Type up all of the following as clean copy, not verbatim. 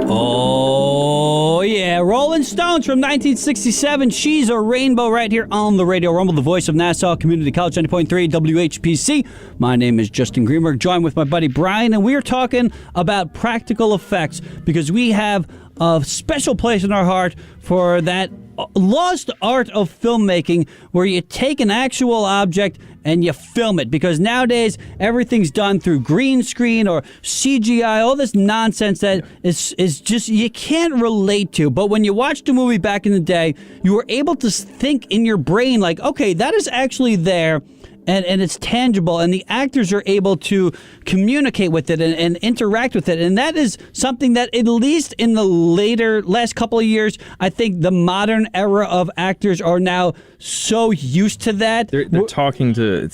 Oh, yeah. Rolling Stones from 1967. She's a Rainbow right here on the Radio Rumble, the voice of Nassau Community College, 90.3 WHPC. My name is Justin Greenberg, joined with my buddy Brian, and we are talking about practical effects because we have a special place in our heart for that lost art of filmmaking where you take an actual object and you film it, because nowadays everything's done through green screen or CGI, all this nonsense that is just you can't relate to. But when you watched a movie back in the day, you were able to think in your brain like, okay, that is actually there. And it's tangible, and the actors are able to communicate with it and interact with it. And that is something that, at least in the last couple of years, I think the modern era of actors are now so used to that. They're talking to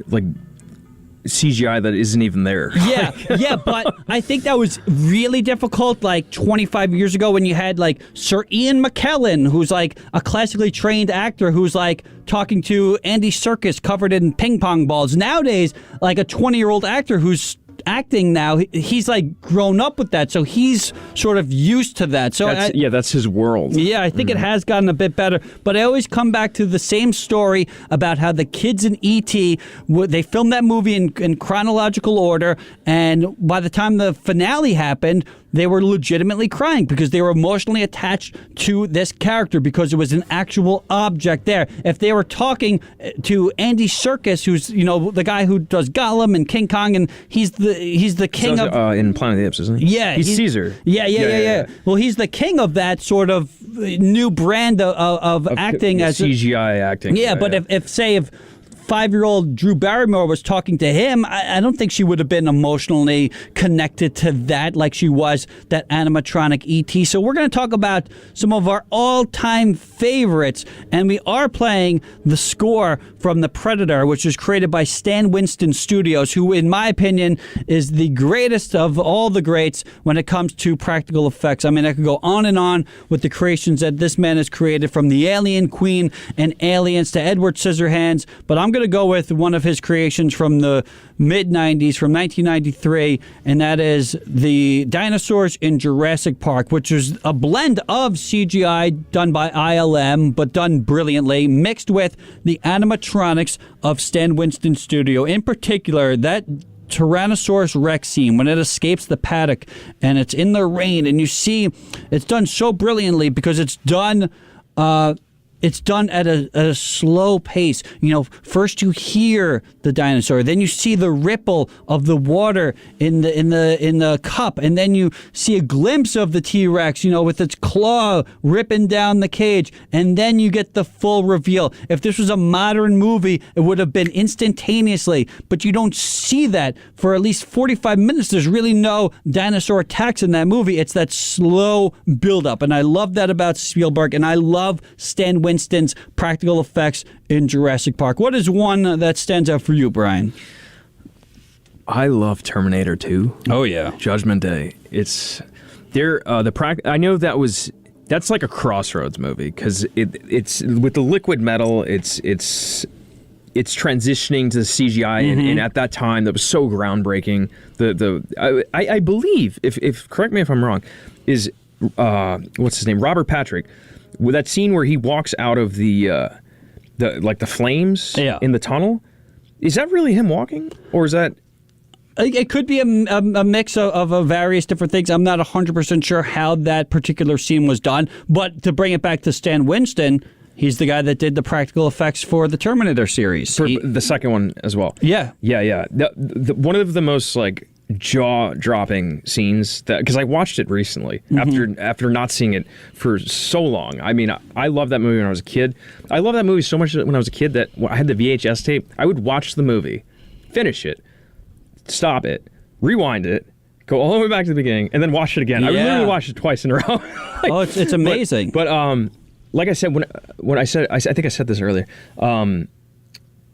like CGI that isn't even there. Yeah, but I think that was really difficult like 25 years ago when you had like Sir Ian McKellen, who's like a classically trained actor who's like talking to Andy Serkis covered in ping pong balls. Nowadays, like a 20-year-old actor who's acting now, he's like grown up with that, so he's sort of used to that. So that's his world. Yeah, I think it has gotten a bit better, but I always come back to the same story about how the kids in E.T., they filmed that movie in chronological order, and by the time the finale happened, they were legitimately crying because they were emotionally attached to this character because it was an actual object there. If they were talking to Andy Serkis, who's the guy who does Gollum and King Kong, and he's the king of in Planet of the Apes, isn't he? Yeah, he's Caesar. Yeah. Well, he's the king of that sort of new brand of acting as CGI acting. Yeah, but if 5-year-old Drew Barrymore was talking to him, I don't think she would have been emotionally connected to that like she was that animatronic E.T. So we're going to talk about some of our all-time favorites, and we are playing the score from The Predator, which was created by Stan Winston Studios, who, in my opinion, is the greatest of all the greats when it comes to practical effects. I mean, I could go on with the creations that this man has created, from the Alien Queen and Aliens to Edward Scissorhands, but I'm going to go with one of his creations from the mid-90s, from 1993, and that is the dinosaurs in Jurassic Park, which is a blend of CGI done by ILM, but done brilliantly, mixed with the animatronics of Stan Winston Studio. In particular, that Tyrannosaurus Rex scene when it escapes the paddock and it's in the rain, and you see it's done so brilliantly because it's done at a slow pace. First you hear the dinosaur, then you see the ripple of the water in the cup, and then you see a glimpse of the T-Rex, with its claw ripping down the cage, and then you get the full reveal. If this was a modern movie, it would have been instantaneously, but you don't see that for at least 45 minutes. There's really no dinosaur attacks in that movie. It's that slow buildup, and I love that about Spielberg, and I love Stan Winston's practical effects in Jurassic Park. What is one that stands out for you, Brian? I love Terminator 2. Oh yeah, Judgment Day. It's there. I know that's like a crossroads movie because it's with the liquid metal. It's transitioning to the CGI, and at that time that was so groundbreaking. I believe, if correct me if I'm wrong, is what's his name, Robert Patrick. With that scene where he walks out of the flames in the tunnel, is that really him walking, or is that? It could be a mix of various different things. I'm not 100% sure how that particular scene was done, but to bring it back to Stan Winston, he's the guy that did the practical effects for the Terminator series. For the second one as well. Yeah. One of the most jaw-dropping scenes, because I watched it recently after not seeing it for so long. I mean, I loved that movie when I was a kid. I loved that movie so much when I was a kid that I had the VHS tape. I would watch the movie, finish it, stop it, rewind it, go all the way back to the beginning, and then watch it again. I literally watched it twice in a row. It's amazing. But like I said, when I think I said this earlier.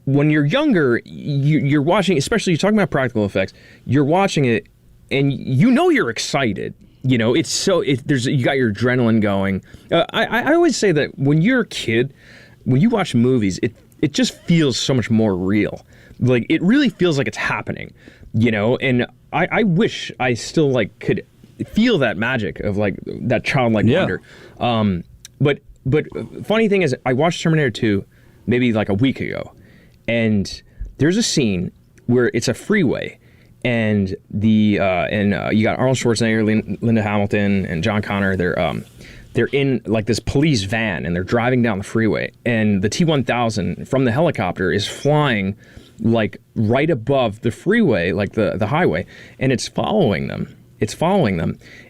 When you're younger, you're watching, especially you're talking about practical effects, you're watching it and you're excited. You got your adrenaline going. I always say that when you're a kid, when you watch movies, it just feels so much more real. Like, it really feels like it's happening, and I wish I still could feel that magic of like that childlike wonder. But funny thing is, I watched Terminator 2 maybe like a week ago, and there's a scene where it's a freeway, and you got Arnold Schwarzenegger, Linda Hamilton, and John Connor. They're in like this police van, and they're driving down the freeway, and the T-1000 from the helicopter is flying like right above the freeway, like the highway, and it's following them.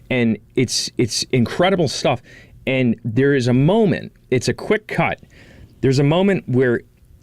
And it's incredible stuff. And there is a moment, it's a quick cut. There's a moment where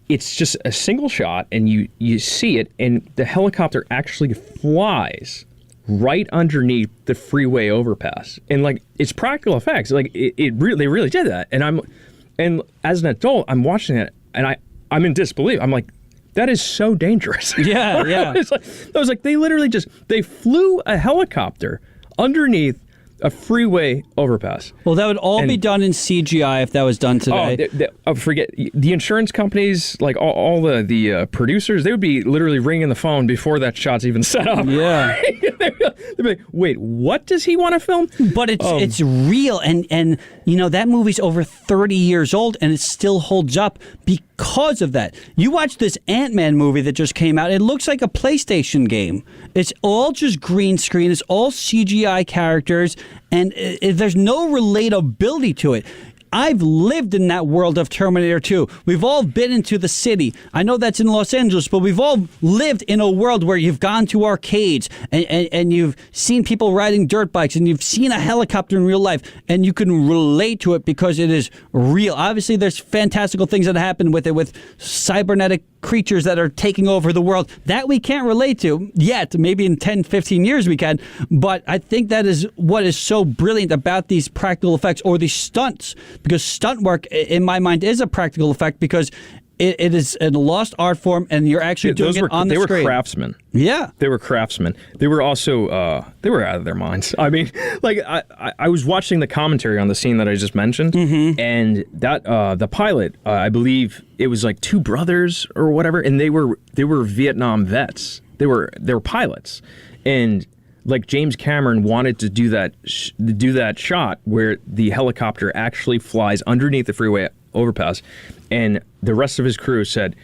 it's just a single shot, and you see it, and the helicopter actually flies right underneath the freeway overpass. And like, it's practical effects. Like they really did that. And as an adult, I'm watching it, and I'm in disbelief. I'm like, that is so dangerous. Yeah. I was like, they flew a helicopter underneath a freeway overpass. Well, that would all be done in CGI if that was done today. Forget the insurance companies, like all the producers. They would be literally ringing the phone before that shot's even set up. Yeah, they'd be like, "Wait, what does he want to film?" But it's real, and you know that movie's over 30 years old, and it still holds up because of that. You watch this Ant-Man movie that just came out. It looks like a PlayStation game. It's all just green screen. It's all CGI characters. And there's no relatability to it. I've lived in that world of Terminator 2. We've all been into the city. I know that's in Los Angeles, but we've all lived in a world where you've gone to arcades and you've seen people riding dirt bikes and you've seen a helicopter in real life, and you can relate to it because it is real. Obviously, there's fantastical things that happen with it, with cybernetic creatures that are taking over the world. That we can't relate to yet. Maybe in 10, 15 years we can. But I think that is what is so brilliant about these practical effects or these stunts. Because stunt work, in my mind, is a practical effect because it is a lost art form, and you're actually doing it on the screen. They were craftsmen. Yeah. They were craftsmen. They were also, they were out of their minds. I mean, like, I was watching the commentary on the scene that I just mentioned, and that, the pilot, I believe it was like two brothers or whatever, and they were Vietnam vets. They were pilots. And like James Cameron wanted to do that shot where the helicopter actually flies underneath the freeway overpass, and the rest of his crew said,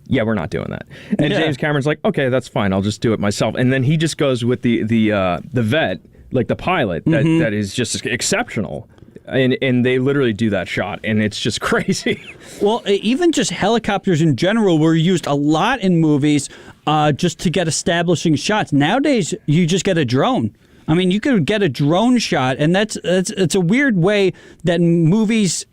"Yeah, we're not doing that." And James Cameron's like, "Okay, that's fine. I'll just do it myself." And then he just goes with the vet, like the pilot, that is just exceptional. And they literally do that shot, and it's just crazy. Well, even just helicopters in general were used a lot in movies just to get establishing shots. Nowadays, you just get a drone. I mean, you could get a drone shot, and it's a weird way that movies,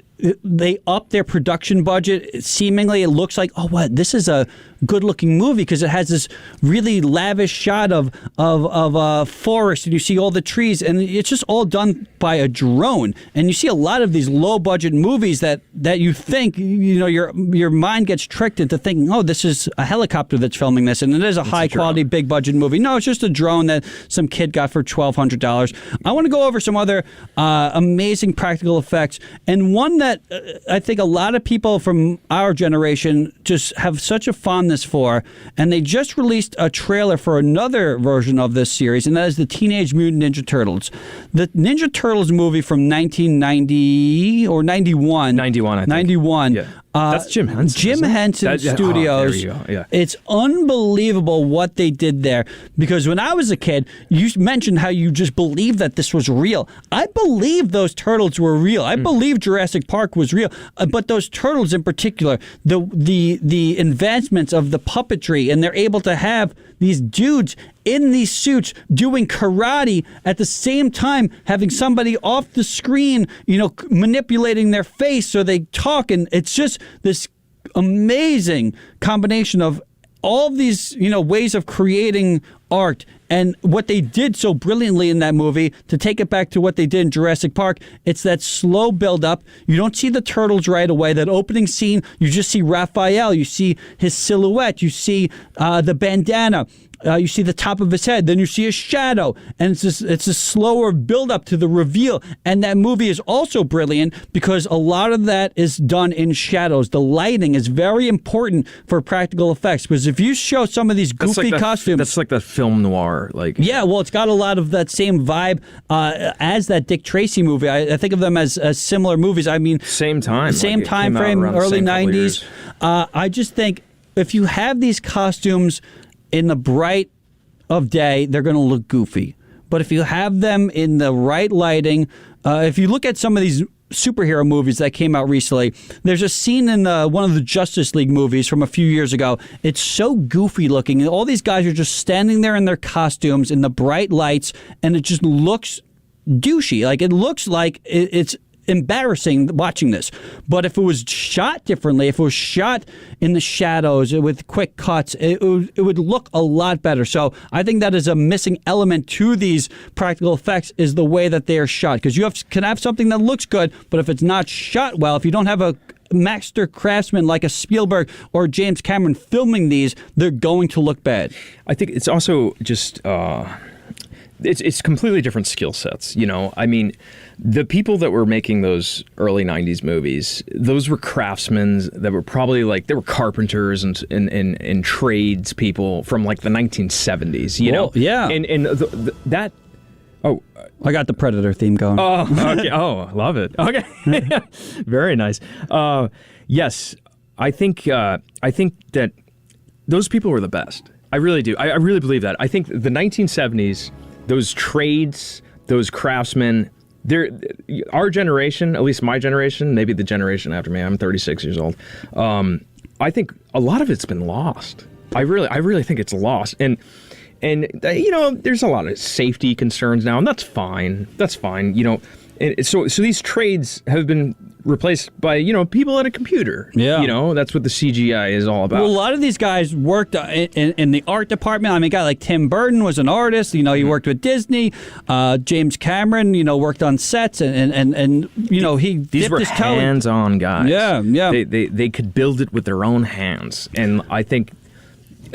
they up their production budget. Seemingly, it looks like, oh, what, this is a good-looking movie because it has this really lavish shot of a forest, and you see all the trees, and it's just all done by a drone. And you see a lot of these low-budget movies that you think, you know, your mind gets tricked into thinking, oh, this is a helicopter that's filming this, and it is a high-quality, big-budget movie. No, it's just a drone that some kid got for $1,200. I want to go over some other amazing practical effects, and one that I think a lot of people from our generation just have such a fondness for, and they just released a trailer for another version of this series, and that is the Teenage Mutant Ninja Turtles. The Ninja Turtles movie from 1990 or 91. 91, I think. 91. Yeah. That's Jim Henson. Jim Henson Studios. There you go. Yeah. It's unbelievable what they did there. Because when I was a kid, you mentioned how you just believed that this was real. I believed those turtles were real. I believed Jurassic Park was real. But those turtles in particular, the advancements of the puppetry, and they're able to have these dudes in these suits doing karate at the same time having somebody off the screen, you know, manipulating their face so they talk, and it's just this amazing combination of all of these, you know, ways of creating art. And what they did so brilliantly in that movie, to take it back to what they did in Jurassic Park, it's that slow build-up. You don't see the turtles right away. That opening scene, you just see Raphael. You see his silhouette. You see the bandana. you see the top of his head, then you see a shadow, and it's a slower build up to the reveal. And that movie is also brilliant because a lot of that is done in shadows. The lighting is very important for practical effects, because if you show some of these goofy costumes, that's like that film noir, like well, it's got a lot of that same vibe as that Dick Tracy movie. I think of them as similar movies. I mean, same time frame, early 90s. I just think if you have these costumes in the bright of day, they're going to look goofy. But if you have them in the right lighting, if you look at some of these superhero movies that came out recently, there's a scene in one of the Justice League movies from a few years ago. It's so goofy looking, and all these guys are just standing there in their costumes in the bright lights, and it just looks douchey. Like, it looks like it's embarrassing watching this. But if it was shot differently, if it was shot in the shadows with quick cuts, it would look a lot better. So I think that is a missing element to these practical effects, is the way that they are shot. Because you can have something that looks good, but if it's not shot well, if you don't have a master craftsman like a Spielberg or James Cameron filming these, they're going to look bad. I think it's also just it's completely different skill sets. You know, I mean, the people that were making those early 90s movies, those were craftsmen that were probably like, they were carpenters and trades people from like the 1970s, you know? Yeah. And that... Oh, I got the Predator theme going. Oh, okay. Oh, love it. Okay. Very nice. Yes, I think that those people were the best. I really do. I really believe that. I think the 1970s, those trades, those craftsmen, our generation, at least my generation, maybe the generation after me, I'm 36 years old, I think a lot of it's been lost. I really think it's lost. And you know, there's a lot of safety concerns now, and that's fine. That's fine. You know, and so these trades have been replaced by, you know, people at a computer. Yeah. You know, that's what the CGI is all about. Well, a lot of these guys worked in the art department. I mean, a guy like Tim Burton was an artist. You know, he worked with Disney. James Cameron, you know, worked on sets, and you know, these dipped were his toe. hands-on guys. Yeah. They could build it with their own hands, and I think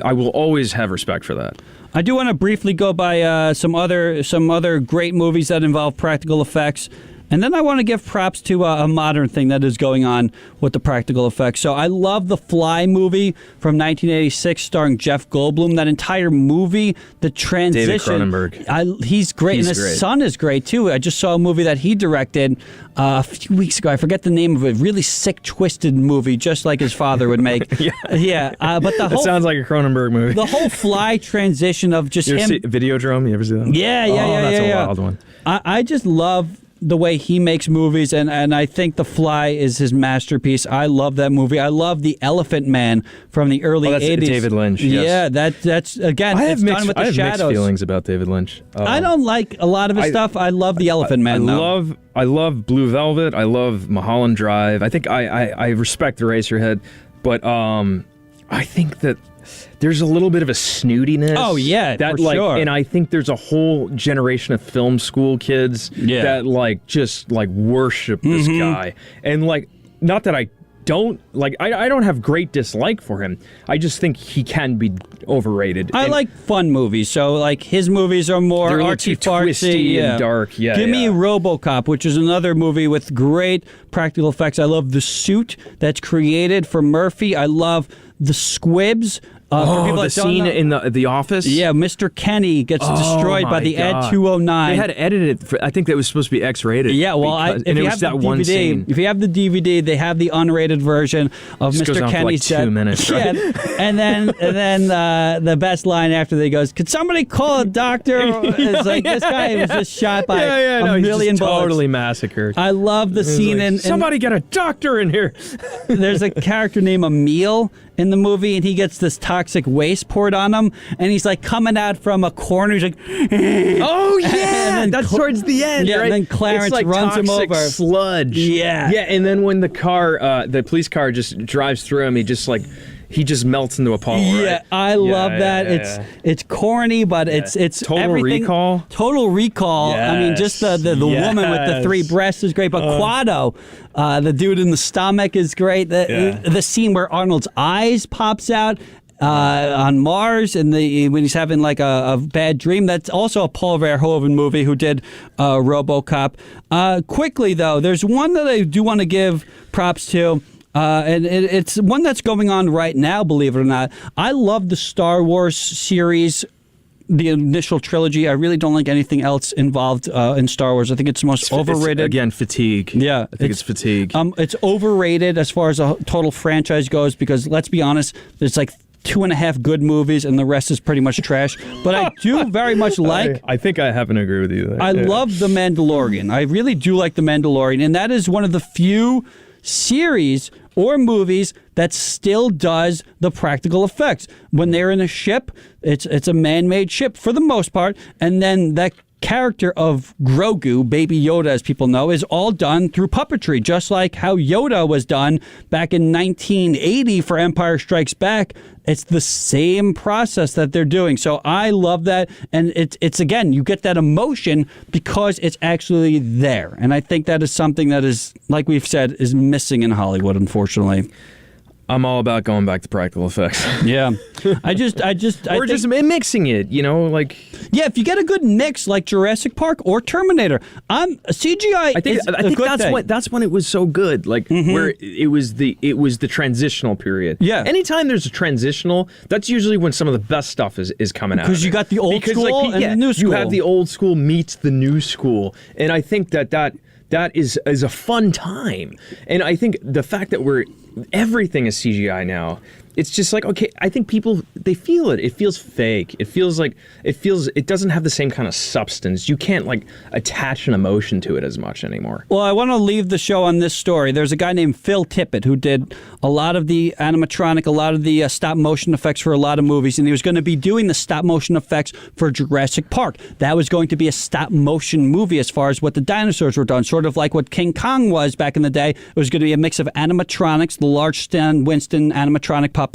I will always have respect for that. I do want to briefly go by some other great movies that involve practical effects. And then I want to give props to a modern thing that is going on with the practical effects. So I love the Fly movie from 1986 starring Jeff Goldblum. That entire movie, the transition. David Cronenberg. He's great. And his son is great, too. I just saw a movie that he directed a few weeks ago. I forget the name of it. Really sick, twisted movie, just like his father would make. Yeah. But the whole... It sounds like a Cronenberg movie. The whole Fly transition of just him... Videodrome? You ever see that? Yeah. That's a wild one. I just love the way he makes movies, and I think The Fly is his masterpiece. I love that movie. I love The Elephant Man from the early 80s. David Lynch. Yes. Yeah, that's again, it's done with the shadows. I have mixed feelings about David Lynch. I don't like a lot of his stuff. I love The Elephant Man. I love Blue Velvet. I love Mulholland Drive. I think I respect Eraserhead, but I think that there's a little bit of a snootiness. Oh yeah, that for sure. And I think there's a whole generation of film school kids that just worship this guy. And not that I don't I don't have great dislike for him. I just think he can be overrated. I like fun movies, so his movies are more artsy fartsy and dark. Give me RoboCop, which is another movie with great practical effects. I love the suit that's created for Murphy. I love the squibs. The scene in the office? Yeah, Mr. Kenny gets destroyed by the Ed 209. They had edited it. I think that was supposed to be X-rated. Yeah, well, if you have the DVD, they have the unrated version of Mr. Mr. Kenny's death. 2 minutes, right? Yeah, and then the best line after they goes, "Could somebody call a doctor?" It's this guy was just shot by a million bullets. Totally massacred. I love the scene in somebody get a doctor in here. There's a character named Emil in the movie, and he gets this toxic waste poured on him, and he's coming out from a corner. He's like, "Oh yeah!" And that's towards the end. Yeah, right? And then Clarence runs him over. Sludge. Yeah, yeah. And then when the police car just drives through him, he just melts into a puddle. Yeah, right? I love that. It's corny, but it's Total everything. Recall. Total Recall. Yes. I mean, just the woman with the 3 breasts is great, but Quado, the dude in the stomach, is great. The scene where Arnold's eyes pops out. on Mars, and when he's having like a bad dream. That's also a Paul Verhoeven movie who did RoboCop. Quickly though, there's one that I do want to give props to. And it's one that's going on right now, believe it or not. I love the Star Wars series, the initial trilogy. I really don't like anything else involved in Star Wars. I think it's the most overrated. Again, fatigue. Yeah. I think it's fatigue. It's overrated as far as a total franchise goes because, let's be honest, there's like 2.5 good movies and the rest is pretty much trash. But I do very much like... I think I happen to agree with you there. I love The Mandalorian. I really do like The Mandalorian. And that is one of the few series or movies that still does the practical effects. When they're in a ship, it's a man-made ship for the most part, and then that character of Grogu, Baby Yoda as people know, is all done through puppetry, just like how Yoda was done back in 1980 for Empire Strikes Back. It's the same process that they're doing. So I love that. And it's again, you get that emotion because it's actually there. And I think that is something that is, like we've said, is missing in Hollywood, unfortunately. I'm all about going back to practical effects. Yeah. I just mixing it, like... Yeah, if you get a good mix like Jurassic Park or Terminator, CGI I think that's when it was so good, where it was the transitional period. Yeah. Anytime there's a transitional, that's usually when some of the best stuff is coming out. Because you got the old school and the new school. You have the old school meets the new school, and I think that is a fun time. And I think the fact that everything is CGI now, it's just like, okay, I think people, they feel it. It feels fake. It doesn't have the same kind of substance. You can't attach an emotion to it as much anymore. Well, I want to leave the show on this story. There's a guy named Phil Tippett who did a lot of the animatronic, a lot of the stop motion effects for a lot of movies, and he was going to be doing the stop motion effects for Jurassic Park. That was going to be a stop motion movie as far as what the dinosaurs were done, sort of like what King Kong was back in the day. It was going to be a mix of animatronics, the large Stan Winston animatronic puppets,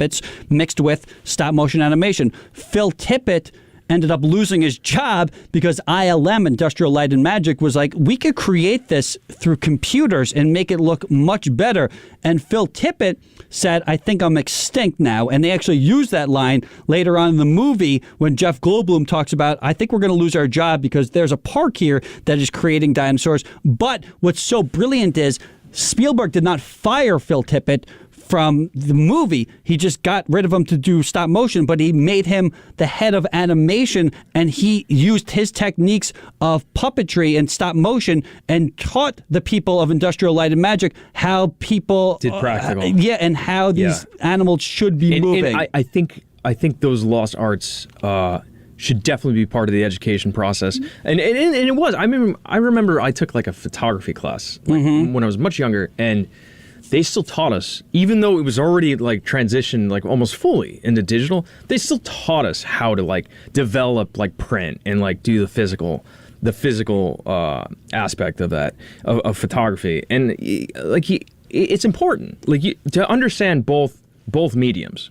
mixed with stop motion animation. Phil Tippett ended up losing his job because ILM, Industrial Light and Magic, was like, we could create this through computers and make it look much better. And Phil Tippett said, I think I'm extinct now. And they actually used that line later on in the movie when Jeff Goldblum talks about, I think we're going to lose our job because there's a park here that is creating dinosaurs. But what's so brilliant is Spielberg did not fire Phil Tippett from the movie. He just got rid of him to do stop motion, but he made him the head of animation, and he used his techniques of puppetry and stop motion and taught the people of Industrial Light and Magic how people did practical. And how these animals should be moving. And I think those lost arts should definitely be part of the education process. And it was. I remember I took a photography class when I was much younger, and they still taught us, even though it was already transitioned almost fully into digital, they still taught us how to develop print and do the physical aspect of that of photography. And it's important to understand both mediums.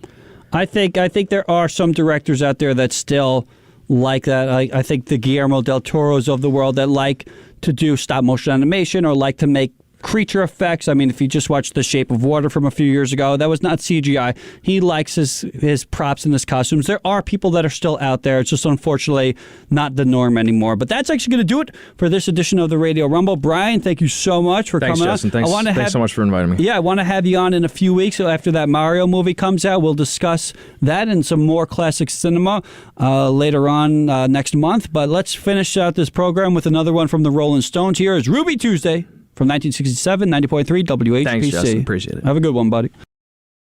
I think there are some directors out there that still like that. I think the Guillermo del Toros of the world that like to do stop motion animation or like to make creature effects. I mean, if you just watched The Shape of Water from a few years ago, that was not CGI. He likes his props and his costumes. There are people that are still out there. It's just unfortunately not the norm anymore. But that's actually going to do it for this edition of the Radio Rumble. Brian, thank you so much for coming Justin. on. Thanks so much for inviting me. Yeah, I want to have you on in a few weeks. So after that Mario movie comes out, we'll discuss that and some more classic cinema later on next month. But let's finish out this program with another one from the Rolling Stones. Here is Ruby Tuesday from 1967, 90.3 WHPC. Thanks, Justin. Appreciate it. Have a good one, buddy.